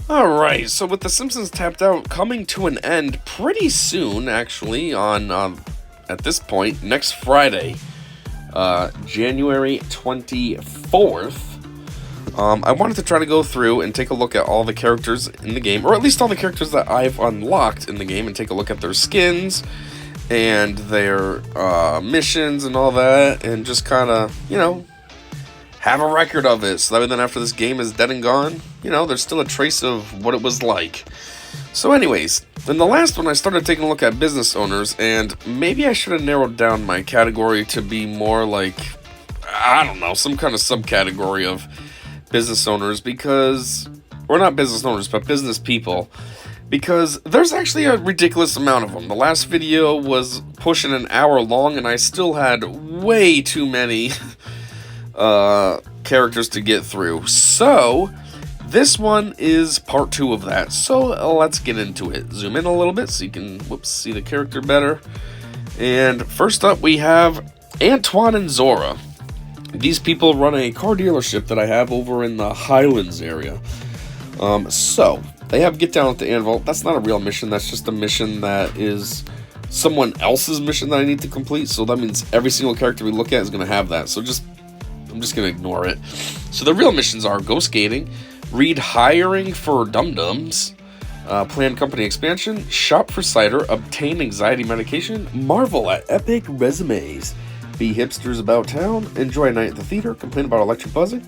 Alright, so with The Simpsons Tapped Out coming to an end pretty soon, actually, on, at this point, next Friday, January 24th, I wanted to try to go through and take a look at all the characters in the game, or at least all the characters that I've unlocked in the game, and take a look at their skins, and their, missions and all that, and just kind of, have a record of it, so that then after this game is dead and gone, there's still a trace of what it was like. So anyways, in the last one I started taking a look at business owners, and maybe I should have narrowed down my category to be more like, I don't know, some kind of subcategory of business owners, because, or not business owners, but business people, because there's actually a ridiculous amount of them. The last video was pushing an hour long, and I still had way too many characters to get through. So this one is part 2 of that. So let's get into it. Zoom in a little bit so you can see the character better. And first up we have Antoine and Zora. These people run a car dealership that I have over in the Highlands area. So they have Get Down at the Anvil. That's not a real mission. That's just a mission that is someone else's mission that I need to complete. So that means every single character we look at is going to have that. So I'm just going to ignore it. So the real missions are go skating, read hiring for dum-dums, plan company expansion, shop for cider, obtain anxiety medication, marvel at epic resumes, be hipsters about town, enjoy a night at the theater, complain about electric buzzing,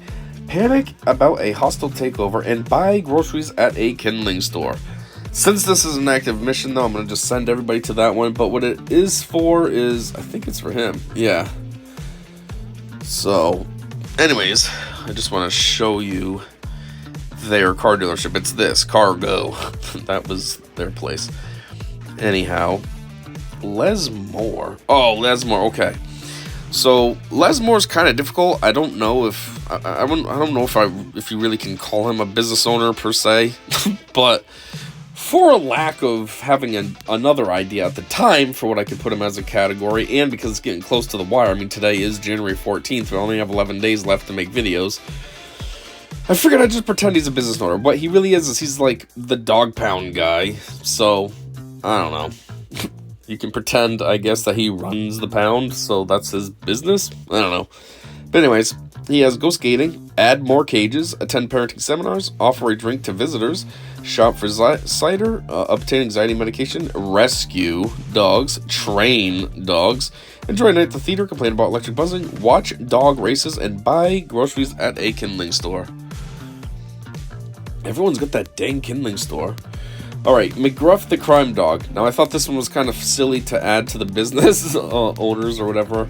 panic about a hostile takeover, and buy groceries at a kindling store. Since this is an active mission though, I'm going to just send everybody to that one, but what it is for is, I think it's for him, yeah. So, anyways, I just want to show you their car dealership. It's this, Cargo. That was their place. Anyhow, Lesmore. Oh, Lesmore, okay. So, Lesmore's kind of difficult. I don't know if, I don't know if you really can call him a business owner per se, but for lack of having another idea at the time for what I could put him as a category, and because it's getting close to the wire, I mean, today is January 14th, we only have 11 days left to make videos, I figured I'd just pretend he's a business owner. What he really is he's like the dog pound guy, so, I don't know. You can pretend, I guess, that he runs the pound, so that's his business? I don't know. But anyways, he has go skating, add more cages, attend parenting seminars, offer a drink to visitors, shop for cider, obtain anxiety medication, rescue dogs, train dogs, enjoy a night at the theater, complain about electric buzzing, watch dog races, and buy groceries at a kindling store. Everyone's got that dang kindling store. Alright, McGruff the crime dog. Now I thought this one was kind of silly to add to the business owners or whatever,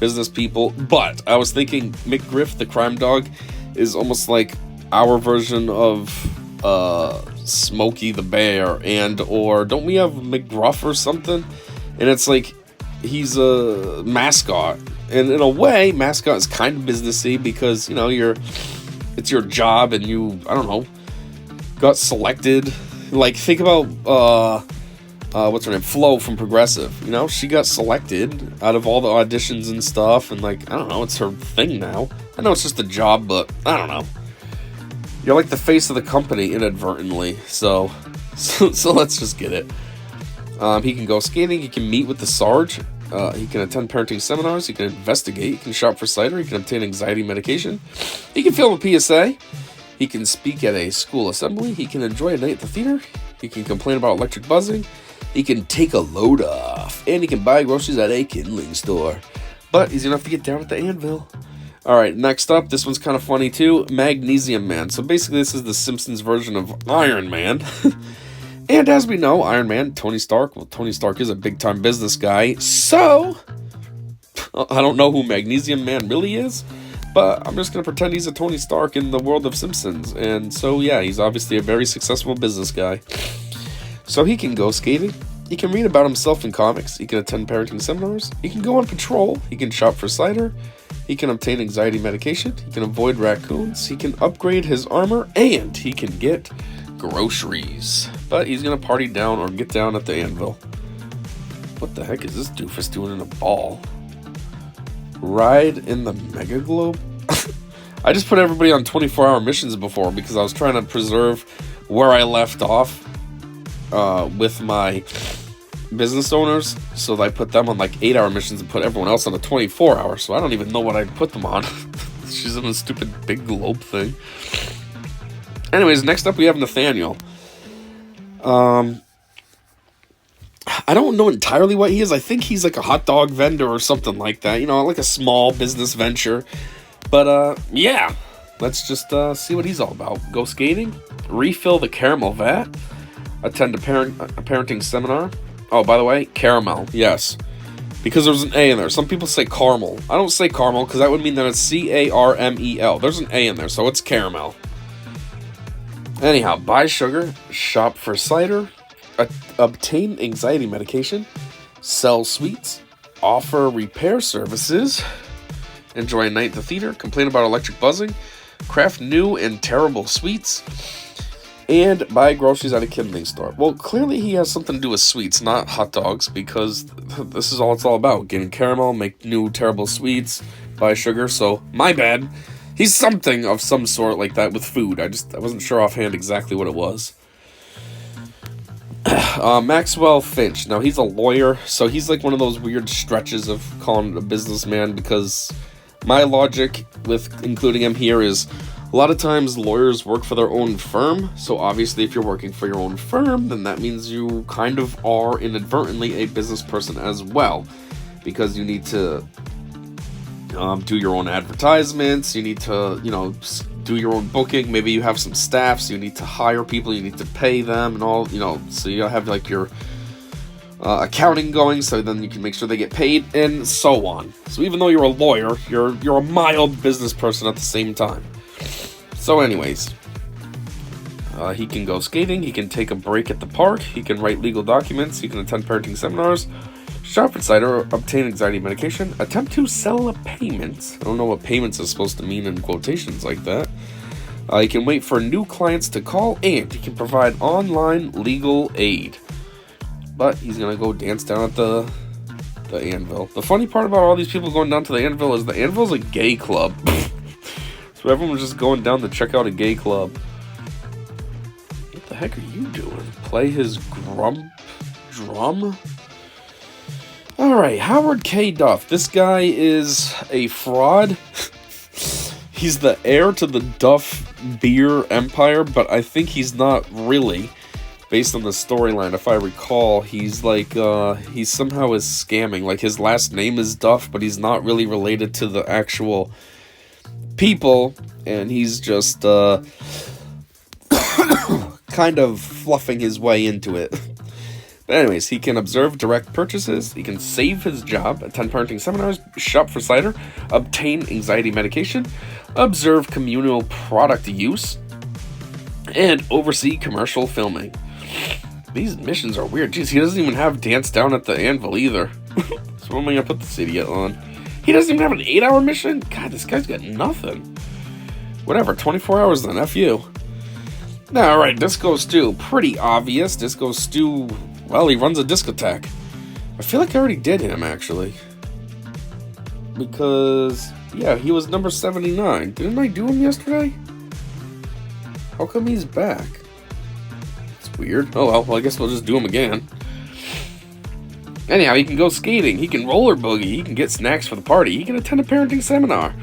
business people, but I was thinking McGriff the crime dog is almost like our version of Smokey the bear, and or don't we have McGruff or something? And it's like he's a mascot, and in a way mascot is kind of businessy because it's your job, and you, I don't know, got selected. Like, think about what's her name, Flo from Progressive. She got selected out of all the auditions and stuff, and like, I don't know, it's her thing now. I know it's just a job, but I don't know. You're like the face of the company inadvertently, so let's just get it. He can go skating, he can meet with the Sarge, he can attend parenting seminars, he can investigate, he can shop for cider, he can obtain anxiety medication, he can film a PSA, he can speak at a school assembly, he can enjoy a night at the theater, he can complain about electric buzzing, he can take a load off, and he can buy groceries at a kindling store. But he's gonna have to get down at the anvil. Alright, next up, this one's kind of funny too, Magnesium Man. So basically this is the Simpsons version of Iron Man. And as we know, Iron Man, Tony Stark is a big-time business guy, so I don't know who Magnesium Man really is, but I'm just going to pretend he's a Tony Stark in the world of Simpsons. And so, yeah, he's obviously a very successful business guy. So he can go skating, he can read about himself in comics, he can attend parenting seminars, he can go on patrol, he can shop for cider, he can obtain anxiety medication, he can avoid raccoons, he can upgrade his armor, and he can get groceries. But he's going to party down or get down at the anvil. What the heck is this doofus doing in a ball? Ride in the Mega Globe? I just put everybody on 24-hour missions before because I was trying to preserve where I left off with my business owners. So I put them on like 8-hour missions and put everyone else on a 24-hour. So I don't even know what I'd put them on. She's in a stupid big globe thing. Anyways, next up we have Nathaniel. I don't know entirely what he is. I think he's like a hot dog vendor or something like that. You know, like a small business venture. But, yeah. Let's just see what he's all about. Go skating. Refill the caramel vat. Attend a parenting seminar. Oh, by the way, caramel. Yes. Because there's an A in there. Some people say caramel. I don't say caramel because that would mean that it's C-A-R-M-E-L. There's an A in there, so it's caramel. Anyhow, buy sugar. Shop for cider. Obtain anxiety medication, sell sweets, offer repair services, enjoy a night at the theater, complain about electric buzzing, craft new and terrible sweets, and buy groceries at a kindling store. Well, clearly he has something to do with sweets, not hot dogs, because this is all it's all about. Getting caramel, make new terrible sweets, buy sugar, so my bad. He's something of some sort like that with food. I wasn't sure offhand exactly what it was. Maxwell Finch. Now, he's a lawyer, so he's like one of those weird stretches of calling it a businessman, because my logic with including him here is a lot of times lawyers work for their own firm, so obviously if you're working for your own firm, then that means you kind of are inadvertently a business person as well, because you need to do your own advertisements, you need to, do your own booking, maybe you have some staff, so you need to hire people, you need to pay them, and all, so you have like your accounting going, so then you can make sure they get paid, and so on. So even though you're a lawyer, you're a mild business person at the same time. So anyways, he can go skating, he can take a break at the park, he can write legal documents, he can attend parenting seminars, shop for cider, obtain anxiety medication, attempt to sell a payment. I don't know what payments is supposed to mean in quotations like that. He can wait for new clients to call, and he can provide online legal aid. But he's going to go dance down at the Anvil. The funny part about all these people going down to the Anvil is the Anvil's a gay club. So everyone was just going down to check out a gay club. What the heck are you doing? Play his drum? Alright, Howard K. Duff. This guy is a fraud. He's the heir to the Duff beer empire, but I think he's not really. Based on the storyline, if I recall, he's like, he somehow is scamming. Like, his last name is Duff, but he's not really related to the actual people, and he's just, kind of fluffing his way into it. But anyways, he can observe direct purchases, he can save his job, attend parenting seminars, shop for cider, obtain anxiety medication, observe communal product use, and oversee commercial filming. These missions are weird. Jeez, he doesn't even have dance down at the Anvil either. So when am I gonna put this idiot on? He doesn't even have an 8-hour mission? God, this guy's got nothing. Whatever, 24 hours then, F you. Now, alright, Disco Stew. Pretty obvious. Disco Stew, well, he runs a discotheque. I feel like I already did him, actually. Because, yeah, he was number 79. Didn't I do him yesterday? How come he's back? It's weird. Oh, well, I guess we'll just do him again. Anyhow, he can go skating, he can roller boogie, he can get snacks for the party, he can attend a parenting seminar,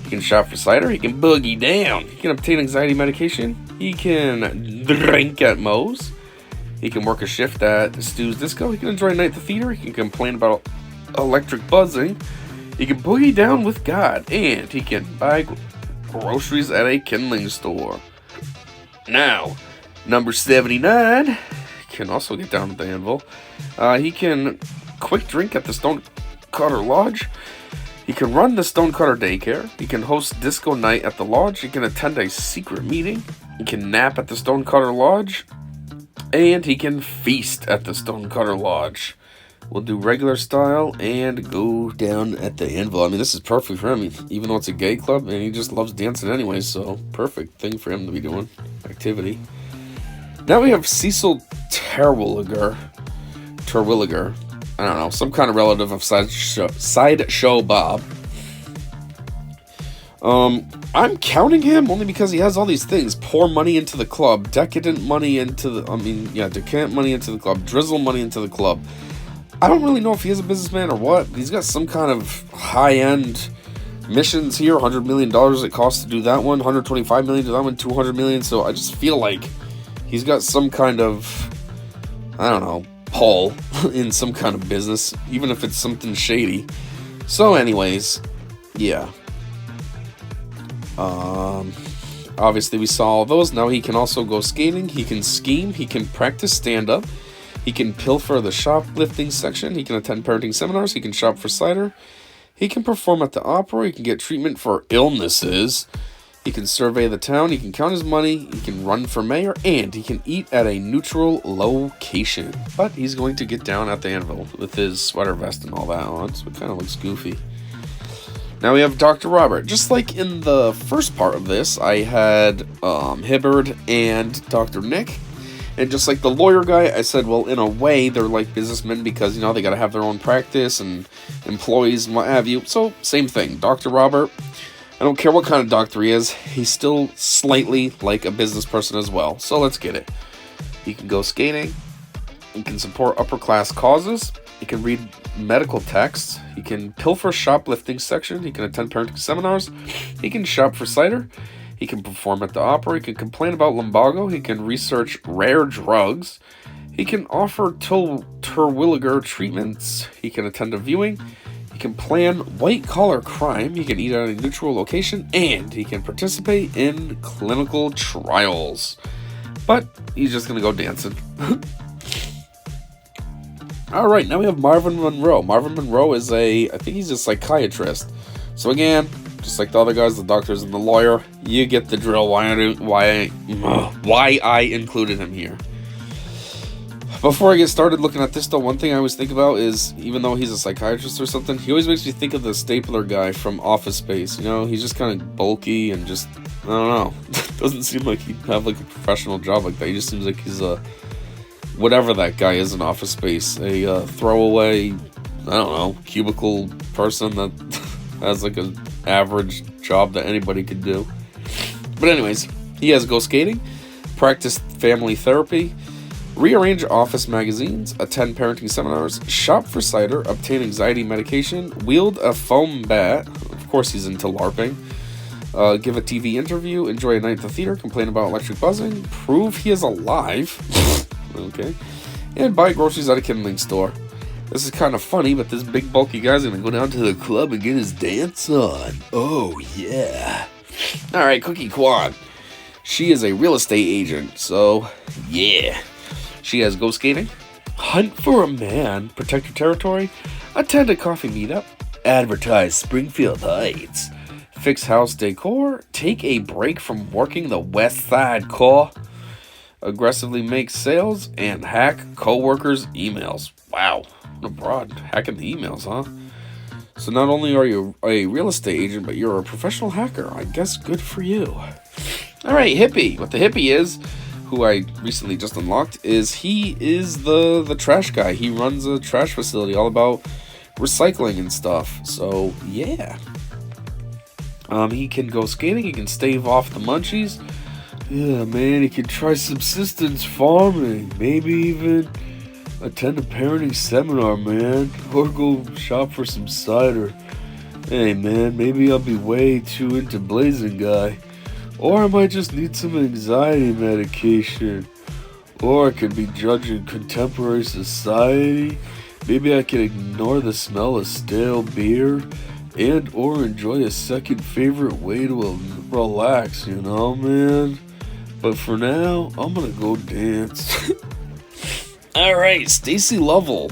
he can shop for cider, he can boogie down, he can obtain anxiety medication, he can drink at Moe's, he can work a shift at Stu's Disco, he can enjoy a night at the theater, he can complain about electric buzzing, he can boogie down with God, and he can buy groceries at a kindling store. Now, number 79 can also get down at the Anvil. He can quick drink at the Stonecutter Lodge. He can run the Stonecutter Daycare. He can host disco night at the lodge. He can attend a secret meeting. He can nap at the Stonecutter Lodge. And he can feast at the Stonecutter Lodge. We'll do regular style and go down at the Anvil. I mean, this is perfect for him, even though it's a gay club, and he just loves dancing anyway, so perfect thing for him to be doing. Activity. Now we have Cecil Terwilliger. I don't know, some kind of relative of Sideshow Bob. I'm counting him only because he has all these things. Pour money into the club, decadent money into the, decadent money into the club, drizzle money into the club. I don't really know if he is a businessman or what, but he's got some kind of high-end missions here. $100 million it costs to do that one, $125 million to that one, $200 million. So I just feel like he's got some kind of, I don't know, pull in some kind of business, even if it's something shady. So anyways, yeah. Obviously we saw all those. Now he can also go skating, he can scheme, he can practice stand-up, he can pilfer the shoplifting section, he can attend parenting seminars, he can shop for cider, he can perform at the opera, he can get treatment for illnesses, he can survey the town, he can count his money, he can run for mayor, and he can eat at a neutral location. But he's going to get down at the anvil with his sweater vest and all that on, so it kind of looks goofy. Now we have Dr. Robert. Just like in the first part of this, I had Hibbard and Dr. Nick. And just like the lawyer guy, I said, well, in a way, they're like businessmen because, they got to have their own practice and employees and what have you. So, same thing. Dr. Robert, I don't care what kind of doctor he is, he's still slightly like a business person as well. So, let's get it. He can go skating. He can support upper-class causes. He can read medical texts. He can pilfer shoplifting section. He can attend parenting seminars. He can shop for cider. He can perform at the opera. He can complain about lumbago. He can research rare drugs. He can offer Terwilliger treatments. He can attend a viewing. He can plan white-collar crime. He can eat at a neutral location. And he can participate in clinical trials. But he's just going to go dancing. Alright, now we have Marvin Monroe. Marvin Monroe is I think he's a psychiatrist. So again, just like the other guys, the doctors and the lawyer, you get the drill why I included him here. Before I get started looking at this though, one thing I always think about is, even though he's a psychiatrist or something, he always makes me think of the stapler guy from Office Space. He's just kind of bulky and just, I don't know. Doesn't seem like he'd have like a professional job like that. He just seems like he's a, whatever that guy is in Office Space, a throwaway, I don't know, cubicle person that has like an average job that anybody could do. But anyways, he has go skating, practice family therapy, rearrange office magazines, attend parenting seminars, shop for cider, obtain anxiety medication, wield a foam bat, of course he's into LARPing, give a TV interview, enjoy a night at the theater, complain about electric buzzing, prove he is alive, okay, and buy groceries at a kindling store. This is kind of funny, but this big bulky guy's gonna go down to the club and get his dance on. Oh yeah. Alright, Cookie Kwan. She is a real estate agent, so yeah. She has go skating, hunt for a man, protect your territory, attend a coffee meetup, advertise Springfield Heights, fix house decor, take a break from working the West Side Core, aggressively make sales, and hack co-workers' emails. Wow, what a broad. Hacking the emails, huh? So not only are you a real estate agent, but you're a professional hacker. I guess good for you. Alright, Hippie. What the Hippie is, who I recently just unlocked, is he is the trash guy. He runs a trash facility all about recycling and stuff. So, yeah. He can go skating. He can stave off the munchies. Yeah, man, he can try subsistence farming. Maybe even attend a parenting seminar, man. Or go shop for some cider. Hey, man, maybe I'll be way too into Blazing Guy. Or I might just need some anxiety medication. Or I could be judging contemporary society. Maybe I can ignore the smell of stale beer. And or enjoy a second favorite way to relax, man? But for now, I'm gonna go dance. Alright, Stacy Lavelle,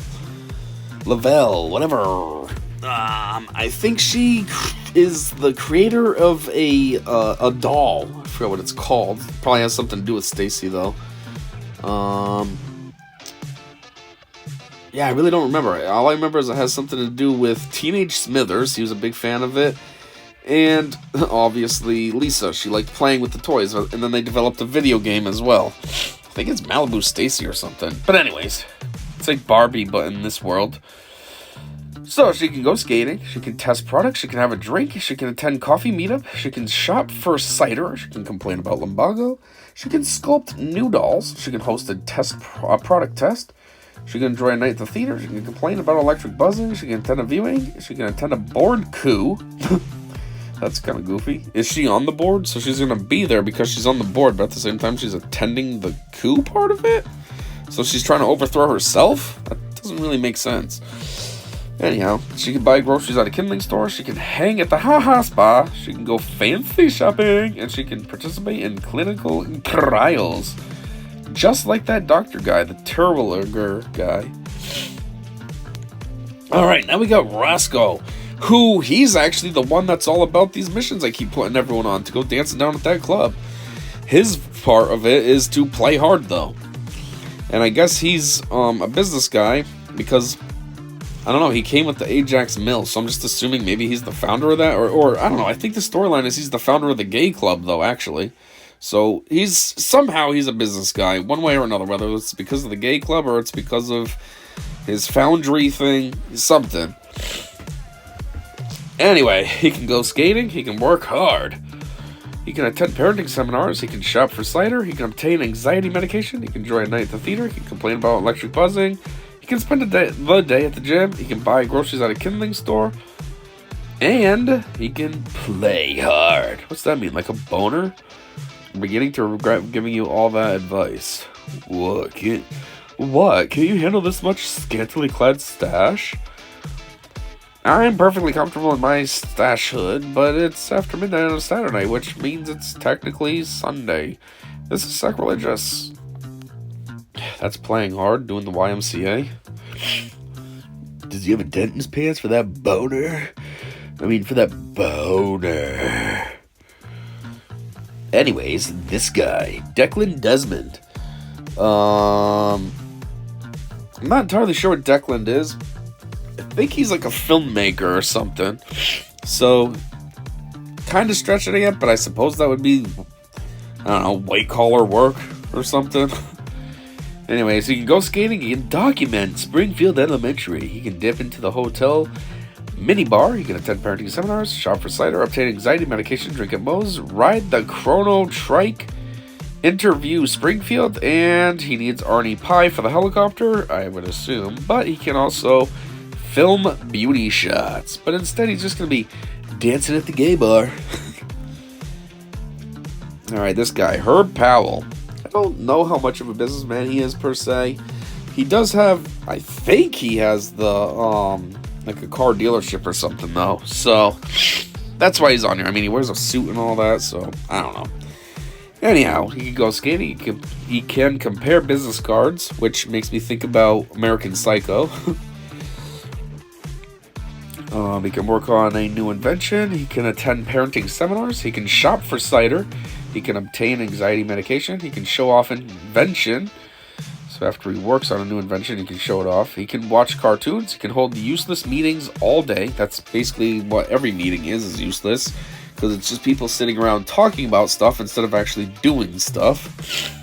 whatever. I think she is the creator of a doll. I forgot what it's called. Probably has something to do with Stacy though. Yeah, I really don't remember. All I remember is it has something to do with Teenage Smithers. He was a big fan of it. And obviously Lisa, she liked playing with the toys, and then they developed a video game as well. I think it's Malibu Stacy or something. But anyways, it's like Barbie, but in this world. So she can go skating, she can test products, she can have a drink, she can attend coffee meetup, she can shop for cider, she can complain about lumbago, she can sculpt new dolls, she can host a product test, she can enjoy a night at the theater, she can complain about electric buzzing, she can attend a viewing, she can attend a board coup. That's kind of goofy. Is she on the board? So she's going to be there because she's on the board, but at the same time she's attending the coup part of it? So she's trying to overthrow herself? That doesn't really make sense. Anyhow, she can buy groceries at a kindling store, she can hang at the Ha-Ha Spa, she can go fancy shopping, and she can participate in clinical trials. Just like that doctor guy, the Terwilliger guy. Alright, now we got Roscoe, who, he's actually the one that's all about these missions I keep putting everyone on to go dancing down at that club. His part of it is to play hard, though. And I guess he's a business guy, because I don't know, he came with the Ajax Mill, so I'm just assuming maybe he's the founder of that, or I don't know, I think the storyline is he's the founder of the gay club, though, actually. So, somehow he's a business guy, one way or another, whether it's because of the gay club, or it's because of his foundry thing, something. Anyway, he can go skating, he can work hard. He can attend parenting seminars, he can shop for cider, he can obtain anxiety medication, he can enjoy a night at the theater, he can complain about electric buzzing, he can spend the day at the gym, he can buy groceries at a kindling store, and he can play hard. What's that mean, like a boner? I'm beginning to regret giving you all that advice. What? Can you handle this much scantily clad stash? I'm perfectly comfortable in my stash hood, but it's after midnight on a Saturday, which means it's technically Sunday. This is sacrilegious. That's playing hard, doing the YMCA. Does he have a dent in his pants for that boner? For that boner. Anyways, this guy, Declan Desmond. I'm not entirely sure what Declan is. I think he's like a filmmaker or something. So, kind of stretching it, but I suppose that would be, I don't know, white collar work or something. Anyways, he can go skating, he can document Springfield Elementary, he can dip into the hotel minibar, he can attend parenting seminars, shop for cider, obtain anxiety medication, drink at Moe's, ride the Chrono Trike, interview Springfield, and he needs Arnie Pie for the helicopter, I would assume, but he can also film beauty shots, but instead he's just going to be dancing at the gay bar. Alright, this guy, Herb Powell. I don't know how much of a businessman he is per se. He does have, I think he has the, like a car dealership or something though. So, that's why he's on here. He wears a suit and all that, so, I don't know. Anyhow, he can go skating, he can compare business cards, which makes me think about American Psycho. He can work on a new invention, he can attend parenting seminars, he can shop for cider, he can obtain anxiety medication, he can show off invention, so after he works on a new invention, he can show it off, he can watch cartoons, he can hold useless meetings all day, that's basically what every meeting is useless, because it's just people sitting around talking about stuff instead of actually doing stuff.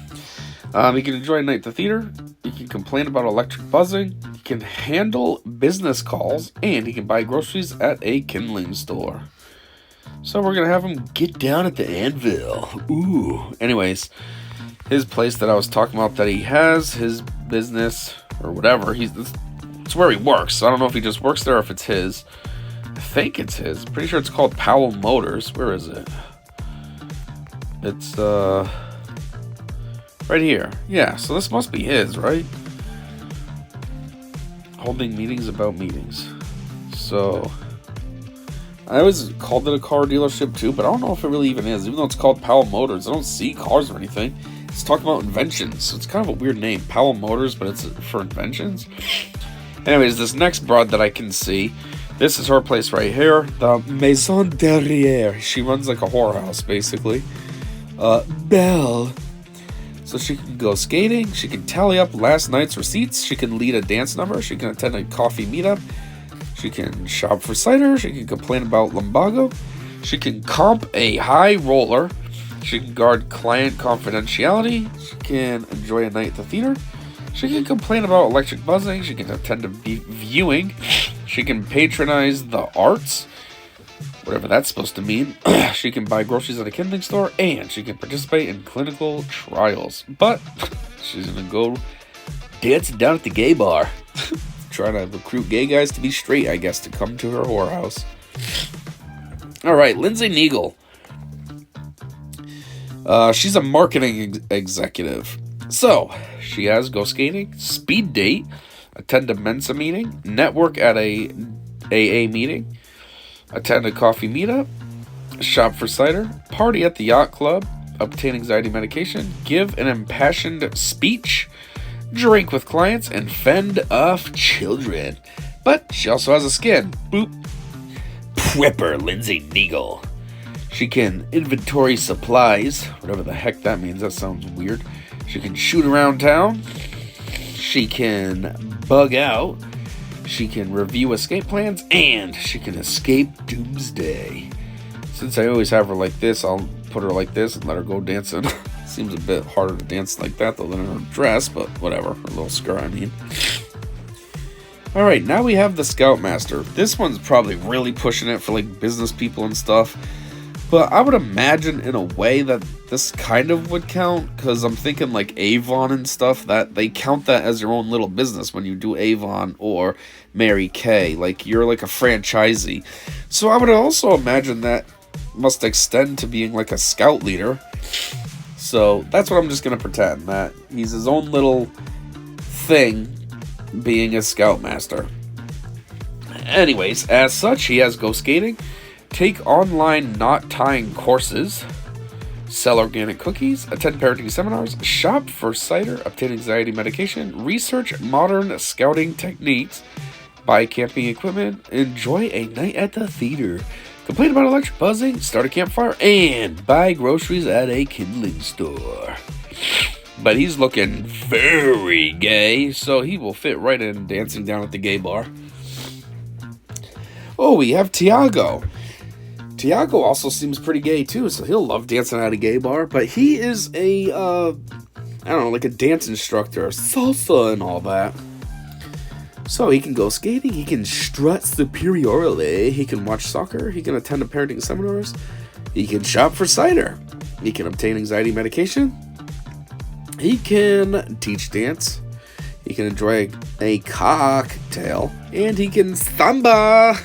He can enjoy a night at the theater, he can complain about electric buzzing, he can handle business calls, and he can buy groceries at a kindling store. So we're going to have him get down at the anvil. Ooh. Anyways, his place that I was talking about that he has, his business, or whatever, it's where he works. So I don't know if he just works there or if it's his. I think it's his. Pretty sure it's called Powell Motors. Where is it? It's, right here. Yeah, so this must be his, right? Holding meetings about meetings. So, I always called it a car dealership too, but I don't know if it really even is. Even though it's called Powell Motors, I don't see cars or anything. It's talking about inventions, so it's kind of a weird name. Powell Motors, but it's for inventions. Anyways, this next broad that I can see, this is her place right here. The Maison Derrière. She runs like a whorehouse, basically. Belle. So she can go skating, she can tally up last night's receipts, she can lead a dance number, she can attend a coffee meetup, she can shop for cider, she can complain about lumbago, she can comp a high roller, she can guard client confidentiality, she can enjoy a night at the theater, she can complain about electric buzzing, she can attend a viewing, She can patronize the arts, whatever that's supposed to mean. She can buy groceries at a kindling store, and she can participate in clinical trials. But she's gonna go dancing down at the gay bar. Trying to recruit gay guys to be straight, I guess, to come to her whorehouse. Alright, Lindsay Neagle. She's a marketing executive. So, she has go skating, speed date, attend a Mensa meeting, network at a AA meeting, attend a coffee meetup, shop for cider, party at the yacht club, obtain anxiety medication, give an impassioned speech, drink with clients, and fend off children. But she also has a skin. Boop. Prepper Lindsay Neagle. She can inventory supplies, whatever the heck that means. That sounds weird. She can shoot around town. She can bug out. She can review escape plans, and she can escape doomsday. Since I always have her like this, I'll put her like this and let her go dancing. Seems a bit harder to dance like that though than in her dress, but whatever. Her little skirt, I mean. Alright, now we have the Scoutmaster. This one's probably really pushing it for like business people and stuff. But I would imagine in a way that this kind of would count, because I'm thinking like Avon and stuff, that they count that as your own little business when you do Avon or Mary Kay. Like you're like a franchisee. So I would also imagine that must extend to being like a scout leader. So that's what I'm just going to pretend, that he's his own little thing being a Scoutmaster. Anyways, as such, he has go skating, take online knot tying courses, sell organic cookies, attend parenting seminars, shop for cider, obtain anxiety medication, research modern scouting techniques, buy camping equipment, enjoy a night at the theater, complain about electric buzzing, start a campfire, and buy groceries at a kindling store. But he's looking very gay, so he will fit right in dancing down at the gay bar. Oh, we have Tiago. Tiago also seems pretty gay too, so he'll love dancing at a gay bar. But he is a, I don't know, like a dance instructor, salsa and all that. So he can go skating, he can strut superiorly, he can watch soccer, he can attend parenting seminars, he can shop for cider, he can obtain anxiety medication, he can teach dance, he can enjoy a cocktail, and he can samba,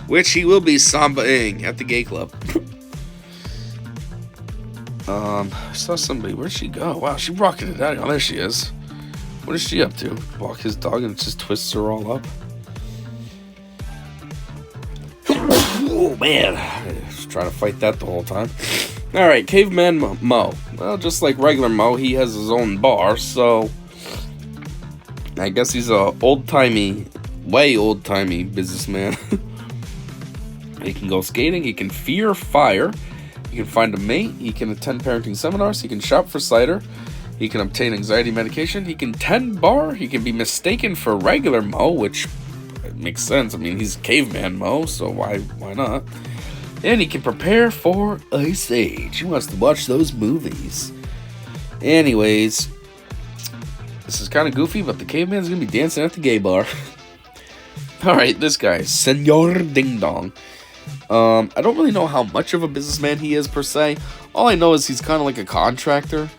which he will be sambaing at the gay club. I saw somebody, where'd she go? Wow, she rocketed out. Oh, there she is. What is she up to? Walk his dog and it just twists her all up. Oh man, I was trying to fight that the whole time. Alright, Caveman Mo. Well, just like regular Mo, he has his own bar, so I guess he's a old-timey, way old-timey businessman. He can go skating, he can fear fire, he can find a mate, he can attend parenting seminars, he can shop for cider, he can obtain anxiety medication, he can tend bar, he can be mistaken for regular Mo, which makes sense. I mean, he's Caveman Mo, so why not? And he can prepare for Ice Age. He wants to watch those movies. Anyways, this is kind of goofy, but the caveman's going to be dancing at the gay bar. Alright, this guy, Senor Ding Dong. I don't really know how much of a businessman he is, per se. All I know is he's kind of like a contractor.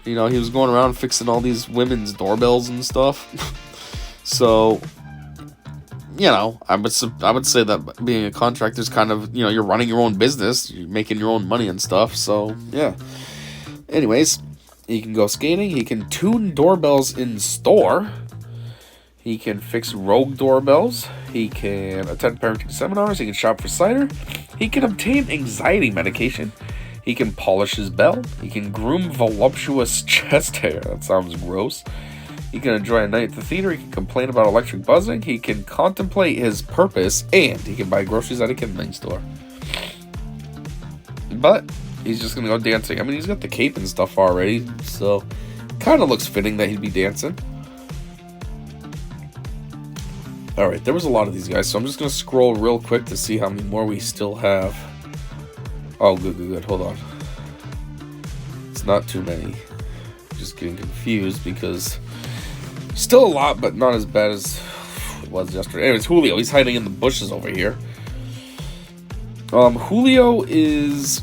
You know, he was going around fixing all these women's doorbells and stuff. So, you know, I would say that being a contractor is kind of, you know, you're running your own business, you're making your own money and stuff, so, yeah. Anyways, he can go skating, he can tune doorbells in store, he can fix rogue doorbells, he can attend parenting seminars, he can shop for cider, he can obtain anxiety medication, he can polish his bell, he can groom voluptuous chest hair, that sounds gross, he can enjoy a night at the theater, he can complain about electric buzzing, he can contemplate his purpose, and he can buy groceries at a kindling store. But he's just going to go dancing. I mean, he's got the cape and stuff already, so kind of looks fitting that he'd be dancing. Alright, there was a lot of these guys, so I'm just going to scroll real quick to see how many more we still have. Oh, good, hold on. It's not too many. Just getting confused because still a lot, but not as bad as it was yesterday. Anyways, Julio, he's hiding in the bushes over here. Julio is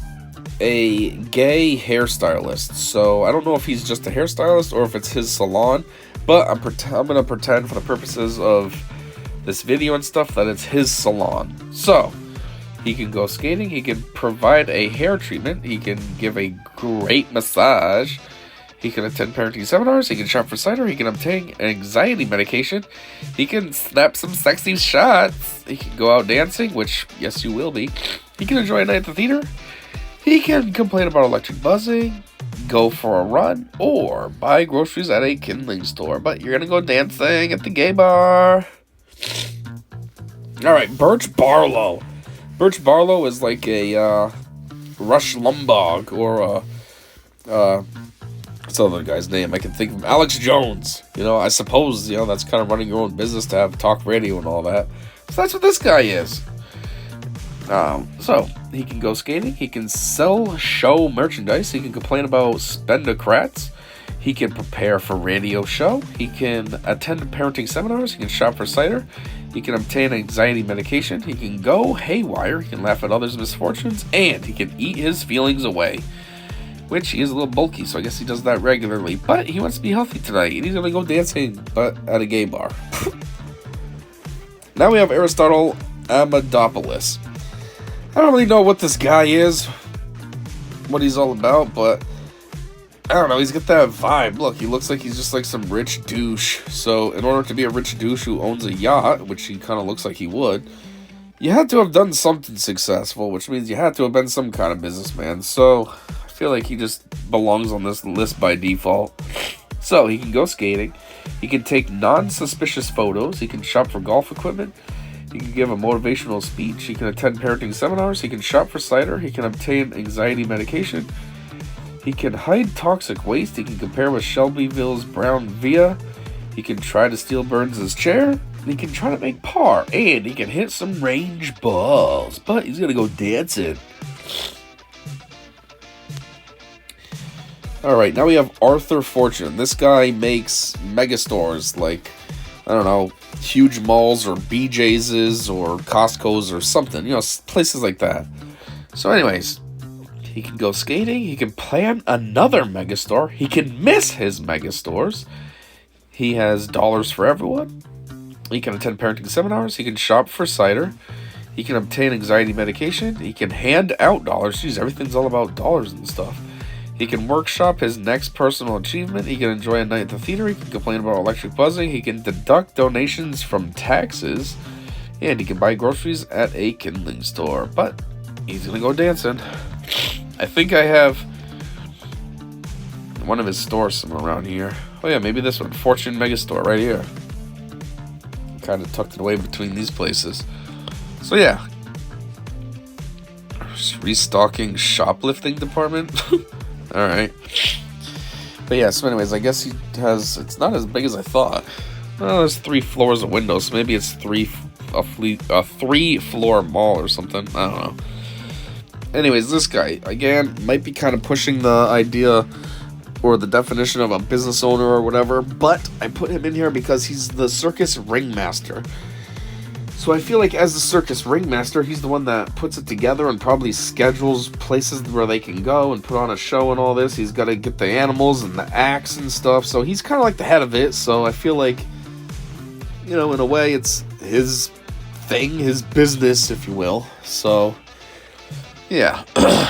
a gay hairstylist, so I don't know if he's just a hairstylist or if it's his salon, but I'm gonna pretend for the purposes of this video and stuff that it's his salon. So he can go skating, he can provide a hair treatment, he can give a great massage, he can attend parenting seminars, he can shop for cider, he can obtain anxiety medication, he can snap some sexy shots, he can go out dancing, which, yes, you will be, he can enjoy a night at the theater, he can complain about electric buzzing, go for a run, or buy groceries at a kindling store, but you're gonna go dancing at the gay bar. Alright, Birch Barlow. Birch Barlow is like a, Rush Limbaugh, or, what's the other guy's name? I can think of Alex Jones. You know, I suppose, you know, that's kind of running your own business to have talk radio and all that. So that's what this guy is. So, he can go skating, he can sell show merchandise, he can complain about spendocrats, he can prepare for radio show, he can attend parenting seminars, he can shop for cider, he can obtain anxiety medication, he can go haywire, he can laugh at others' misfortunes, and he can eat his feelings away. Which, he is a little bulky, so I guess he does that regularly. But he wants to be healthy tonight, and he's going to go dancing, but at a gay bar. Now we have Aristotle Amadopoulos. I don't really know what this guy is, what he's all about, but I don't know, he's got that vibe. Look, he looks like he's just like some rich douche. So, in order to be a rich douche who owns a yacht, which he kind of looks like he would, you had to have done something successful, which means you had to have been some kind of businessman. So, I feel like he just belongs on this list by default. So, he can go skating, he can take non-suspicious photos, he can shop for golf equipment, he can give a motivational speech, he can attend parenting seminars, he can shop for cider, he can obtain anxiety medication, he can hide toxic waste, he can compare with Shelbyville's Brown Via, he can try to steal Burns' chair, he can try to make par, and he can hit some range balls, but he's gonna go dancing. Alright, now we have Arthur Fortune. This guy makes megastores like, I don't know, huge malls or BJ's or Costco's or something, you know, places like that. So anyways, he can go skating, he can plan another megastore, he can miss his megastores, he has dollars for everyone, he can attend parenting seminars, he can shop for cider, he can obtain anxiety medication, he can hand out dollars, geez, everything's all about dollars and stuff. He can workshop his next personal achievement, he can enjoy a night at the theater, he can complain about electric buzzing, he can deduct donations from taxes, and he can buy groceries at a kindling store. But he's gonna go dancing. I think I have one of his stores somewhere around here. Oh yeah, maybe this one, Fortune Megastore, right here. Kind of tucked it away between these places. So yeah. Restocking shoplifting department. Alright. But yeah, so anyways, I guess he has, it's not as big as I thought. Well, there's 3 floors of windows, so maybe it's a 3-floor mall or something. I don't know. Anyways, this guy, again, might be kind of pushing the idea or the definition of a business owner or whatever, but I put him in here because he's the circus ringmaster. So I feel like as the circus ringmaster, he's the one that puts it together and probably schedules places where they can go and put on a show and all this. He's got to get the animals and the acts and stuff. So he's kind of like the head of it. So I feel like, you know, in a way, it's his thing, his business, if you will. So, yeah.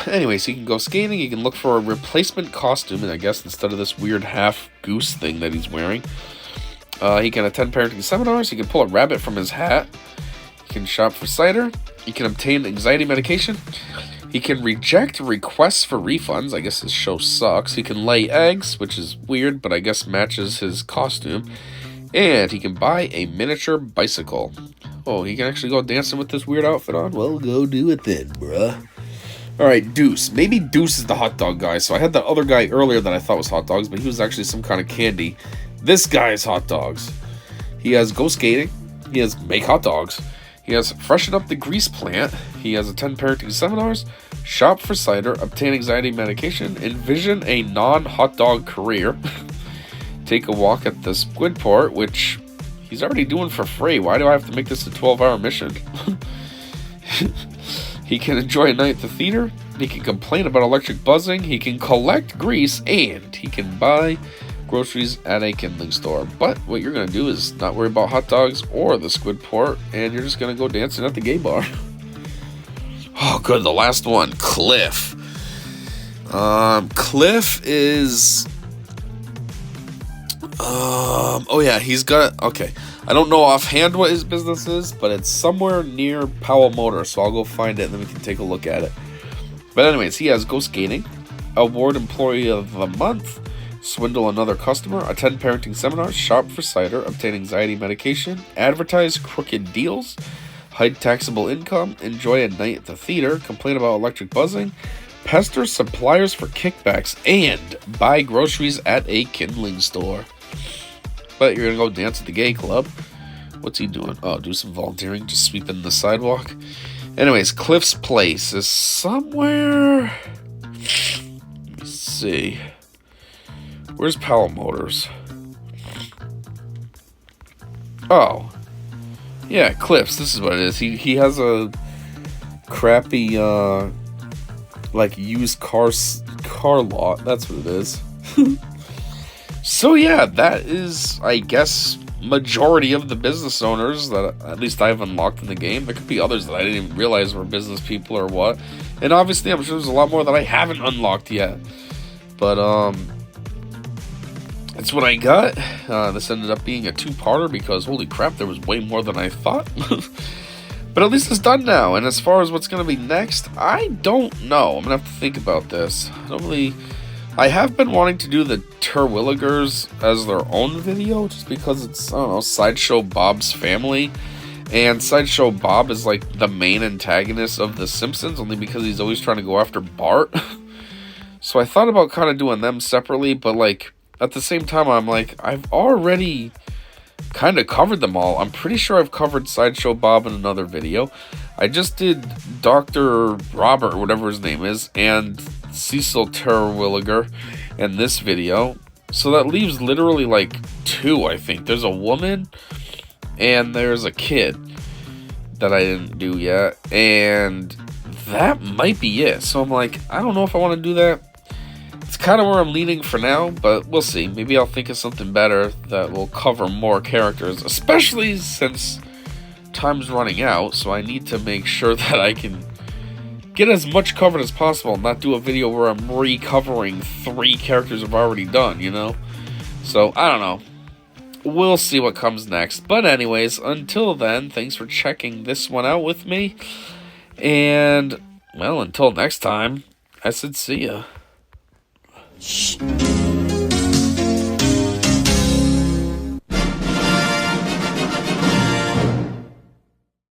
Anyways, he can go skating. He can look for a replacement costume, I guess, instead of this weird half goose thing that he's wearing. He can attend parenting seminars. He can pull a rabbit from his hat. He can shop for cider. He can obtain anxiety medication. He can reject requests for refunds. I guess his show sucks. He can lay eggs, which is weird, but I guess matches his costume. And he can buy a miniature bicycle. Oh, he can actually go dancing with this weird outfit on? Well, go do it then, bruh. Alright, Deuce. Maybe Deuce is the hot dog guy. So I had that other guy earlier that I thought was hot dogs, but he was actually some kind of candy. This guy is hot dogs. He has go skating. He has make hot dogs. He has freshen up the grease plant. He has attend parenting seminars, shop for cider, obtain anxiety medication, envision a non-hot dog career, take a walk at the squid port, which He's already doing for free. Why do I have to make this a 12-hour mission? He can enjoy a night at the theater. He can complain about electric buzzing. He can collect grease. And he can buy groceries at a kindling store. But what you're going to do is not worry about hot dogs or the squid port. And you're just going to go dancing at the gay bar. Oh, good. The last one. Cliff. Cliff is... oh yeah, he's got... Okay. I don't know offhand what his business is, but it's somewhere near Powell Motor, so I'll go find it and then we can take a look at it. But anyways, he has Go Skating, Award Employee of the Month, Swindle Another Customer, Attend Parenting Seminars, Shop for Cider, Obtain Anxiety Medication, Advertise Crooked Deals, Hide Taxable Income, Enjoy a Night at the Theater, Complain about Electric Buzzing, Pester Suppliers for Kickbacks, and Buy Groceries at a Kindling Store. But you're going to go dance at the gay club. What's he doing? Oh, do some volunteering, just sweeping the sidewalk. Anyways, Cliff's place is somewhere... Let me see. Where's Powell Motors? Oh. Yeah, Cliff's. This is what it is. He has a crappy, like, used car lot. That's what it is. So yeah, that is, I guess, majority of the business owners that at least I've unlocked in the game. There could be others that I didn't even realize were business people or what. And obviously, I'm sure there's a lot more that I haven't unlocked yet. But, that's what I got. This ended up being a two-parter because, holy crap, there was way more than I thought. But at least it's done now. And as far as what's going to be next, I don't know. I'm going to have to think about this. I have been wanting to do the Terwilligers as their own video, just because it's, I don't know, Sideshow Bob's family. And Sideshow Bob is like the main antagonist of The Simpsons, only because he's always trying to go after Bart. So I thought about kind of doing them separately, but like, at the same time, I'm like, I've already kind of covered them all. I'm pretty sure I've covered Sideshow Bob in another video. I just did Dr. Robert, or whatever his name is, and Cecil Terwilliger in this video. So that leaves literally like two, I think. There's a woman and there's a kid that I didn't do yet. And that might be it. So I'm like, I don't know if I want to do that. It's kind of where I'm leaning for now, but we'll see. Maybe I'll think of something better that will cover more characters, especially since time's running out, so I need to make sure that I can get as much covered as possible and not do a video where I'm recovering 3 characters I've already done, you know? So, I don't know. We'll see what comes next. But anyways, until then, thanks for checking this one out with me. And, well, until next time, I said see ya. Shh.